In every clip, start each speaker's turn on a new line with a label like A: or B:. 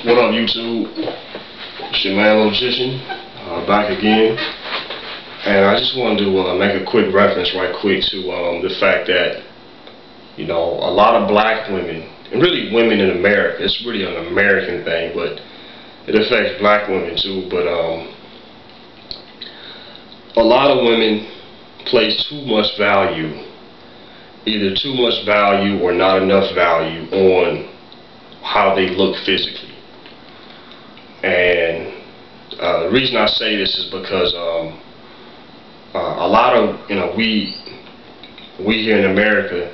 A: What up, YouTube? It's your man, Logician, back again. And I just wanted to make a quick reference right quick to the fact that, you know, a lot of black women, and really women in America, it's really an American thing, but it affects black women too, but a lot of women place too much value, either too much value or not enough value on how they look physically. And the reason I say this is because a lot of, you know, we here in America,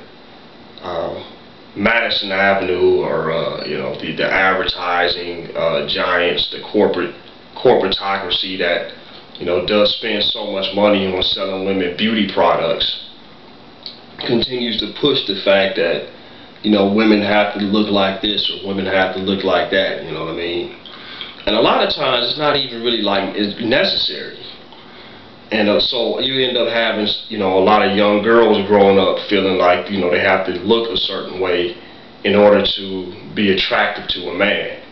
A: Madison Avenue, or you know, the advertising giants, the corporatocracy that, you know, does spend so much money on selling women beauty products, continues to push the fact that, you know, women have to look like this or women have to look like that, you know what I mean? And a lot of times it's not even really like it's necessary. And so you end up having, you know, a lot of young girls growing up feeling like, you know, they have to look a certain way in order to be attractive to a man.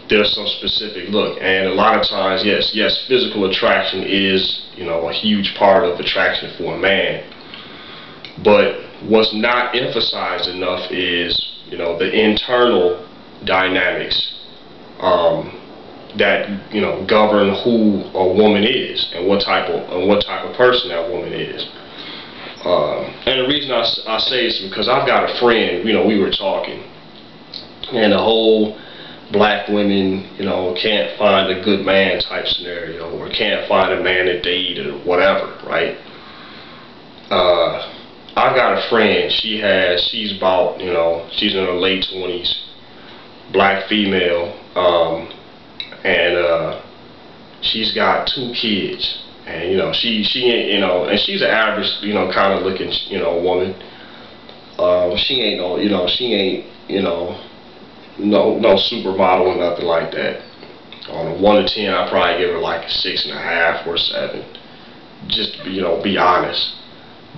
A: There's some specific look, and a lot of times, yes, physical attraction is, you know, a huge part of attraction for a man. But what's not emphasized enough is, you know, the internal dynamics that, you know, govern who a woman is and what type of person that woman is. And the reason I say this is because I've got a friend, you know, we were talking, and the whole black women, you know, can't find a good man type scenario, or can't find a man to date or whatever, right? I've got a friend, she's about, you know, she's in her late 20s, black female, and she's got 2 kids, and, you know, she ain't, you know, and she's an average, you know, kind of looking, you know, woman. She ain't no, you know, she ain't, you know, no supermodel or nothing like that. On a 1 to 10, I'd probably give her like a 6.5 or 7, just to, you know, be honest.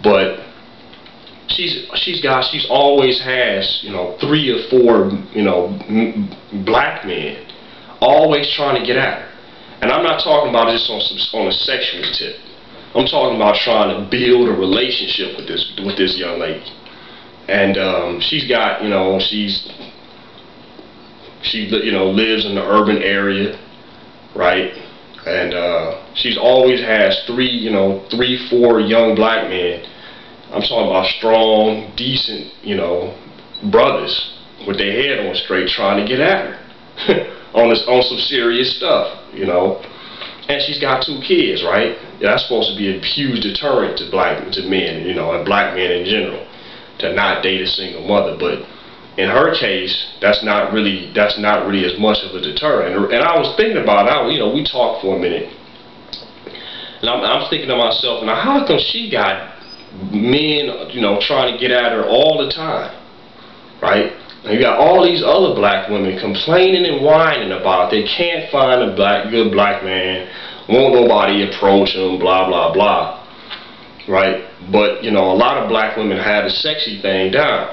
A: But she's always has, you know, 3 or 4, you know, black men always trying to get at her. And I'm not talking about this on a sexual tip. I'm talking about trying to build a relationship with this young lady. And she's got, you know, she you know, lives in the urban area, right? And she's always has 3, 4 young black men. I'm talking about strong, decent, you know, brothers with their head on straight trying to get at her on some serious stuff, you know. And she's got 2 kids, right? Yeah, that's supposed to be a huge deterrent to men, you know, and black men in general, to not date a single mother. But in her case, that's not really as much of a deterrent. And I was thinking about it. You know, we talked for a minute, and I'm thinking to myself, now how come she got men, you know, trying to get at her all the time, right? And you got all these other black women complaining and whining about they can't find a good black man, won't nobody approach them, blah blah blah, right? But, you know, a lot of black women have the sexy thing down.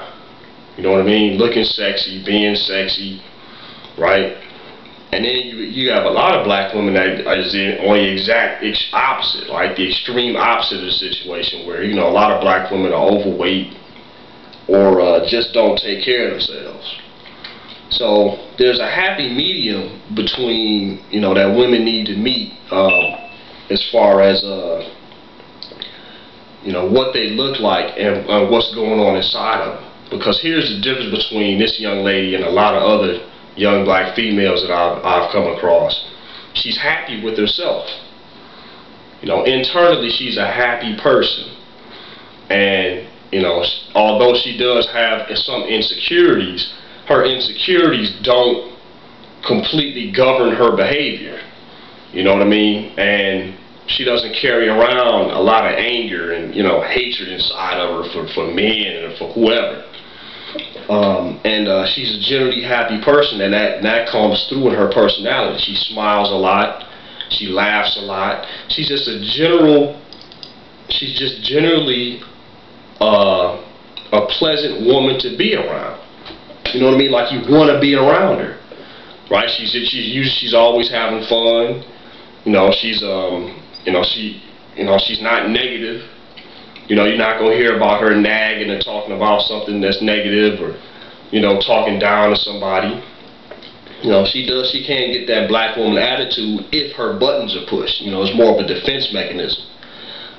A: You know what I mean? Looking sexy, being sexy, right? And then you have a lot of black women that is on the exact opposite, like the extreme opposite of the situation, where, you know, a lot of black women are overweight or just don't take care of themselves. So there's a happy medium between, you know, that women need to meet as far as you know, what they look like and what's going on inside of them. Because here's the difference between this young lady and a lot of other young black females that I've come across. She's happy with herself. You know, internally she's a happy person. And, you know, although she does have some insecurities, her insecurities don't completely govern her behavior. You know what I mean? And she doesn't carry around a lot of anger and, you know, hatred inside of her for men and for whoever. And she's a generally happy person, and that comes through in her personality. She smiles a lot, she laughs a lot. She's just generally a pleasant woman to be around. You know what I mean? Like, you want to be around her, right? She's always having fun. You know, she's she's not negative. You know, you're not gonna hear about her nagging and talking about something that's negative, or, you know, talking down to somebody. You know, she can get that black woman attitude if her buttons are pushed. You know, it's more of a defense mechanism.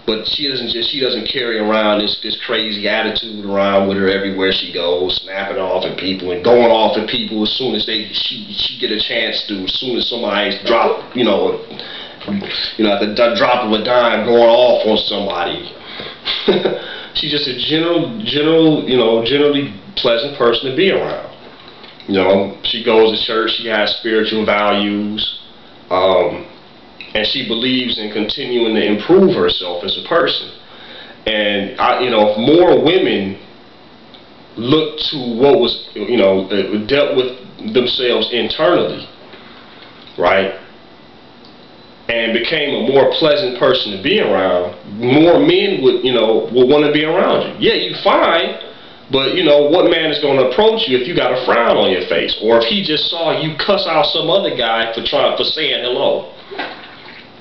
A: But she doesn't carry around this crazy attitude around with her everywhere she goes, snapping off at people and going off at people as soon as she get a chance to. As soon as somebody's dropped, at the drop of a dime, going off on somebody. She's just a generally pleasant person to be around. You know, she goes to church. She has spiritual values. And she believes in continuing to improve herself as a person. And if more women look to what was, dealt with themselves internally, right, and became a more pleasant person to be around, more men would want to be around you. Yeah, you fine, but what man is going to approach you if you got a frown on your face, or if he just saw you cuss out some other guy for saying hello?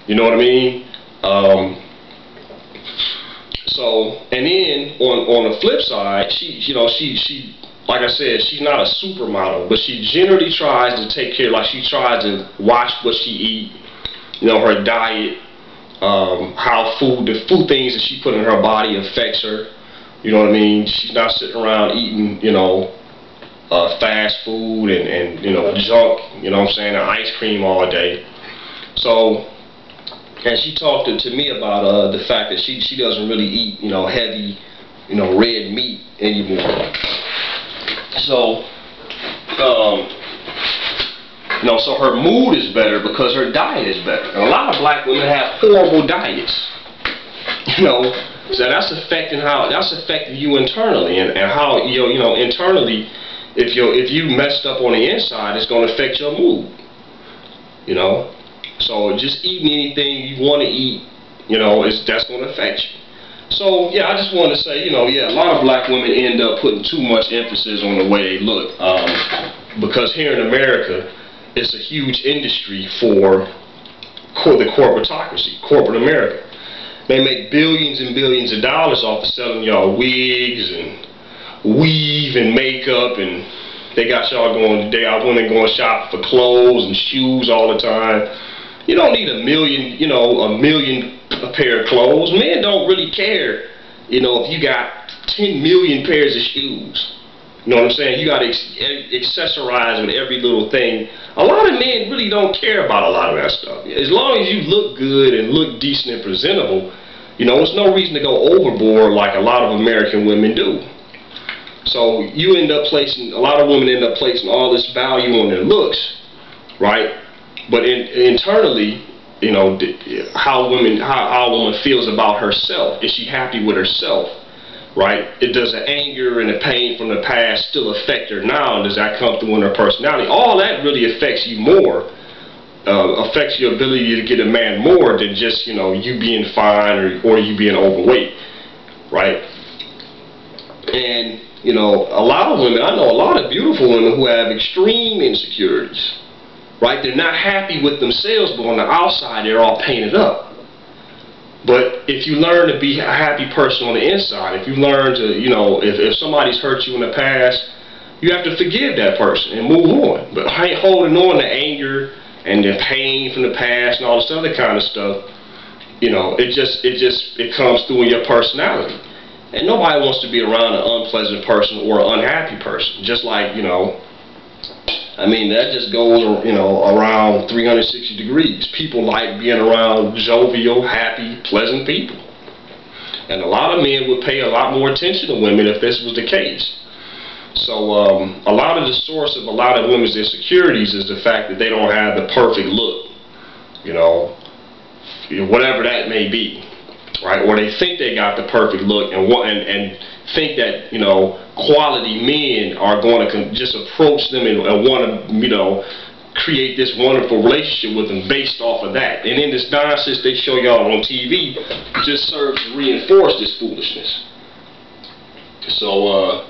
A: You know what I mean? And then on the flip side, she like I said, she's not a supermodel, but she generally tries to take care. Like, she tries to watch what she eat, her diet, how the food things that she put in her body affects her. You know what I mean? She's not sitting around eating, fast food and junk. You know what I'm saying? And ice cream all day. So. And she talked to me about the fact that she doesn't really eat heavy red meat anymore. So so her mood is better because her diet is better. And a lot of black women have horrible diets. So that's affecting you internally, and how internally, if you messed up on the inside, it's going to affect your mood. So just eating anything you want to eat, that's going to affect you. So yeah, I just wanted to say, a lot of black women end up putting too much emphasis on the way they look, because here in America, it's a huge industry for the corporatocracy, corporate America. They make billions and billions of dollars off of selling y'all wigs and weave and makeup, and they got women going shopping for clothes and shoes all the time. You don't need a million pair of clothes. Men don't really care, if you got 10 million pairs of shoes. You know what I'm saying? You got to accessorize with every little thing. A lot of men really don't care about a lot of that stuff. As long as you look good and look decent and presentable, there's no reason to go overboard like a lot of American women do. So a lot of women end up placing all this value on their looks, right? But internally, how a woman feels about herself. Is she happy with herself, right? Does the anger and the pain from the past still affect her now? And does that come through in her personality? All that really affects you more, affects your ability to get a man more than just, you being fine or you being overweight, right? And, a lot of women, I know a lot of beautiful women who have extreme insecurities. Right? They're not happy with themselves, but on the outside they're all painted up. But if you learn to be a happy person on the inside, if you learn to, if somebody's hurt you in the past, you have to forgive that person and move on. But holding on to anger and the pain from the past and all this other kind of stuff, it comes through in your personality. And nobody wants to be around an unpleasant person or an unhappy person. Just like, that just goes, around 360 degrees. People like being around jovial, happy, pleasant people. And a lot of men would pay a lot more attention to women if this was the case. So a lot of the source of a lot of women's insecurities is the fact that they don't have the perfect look, whatever that may be, right? Or they think they got the perfect look and think that, quality men are going to just approach them and want to, create this wonderful relationship with them based off of that. And then this nonsense they show y'all on TV just serves to reinforce this foolishness. So,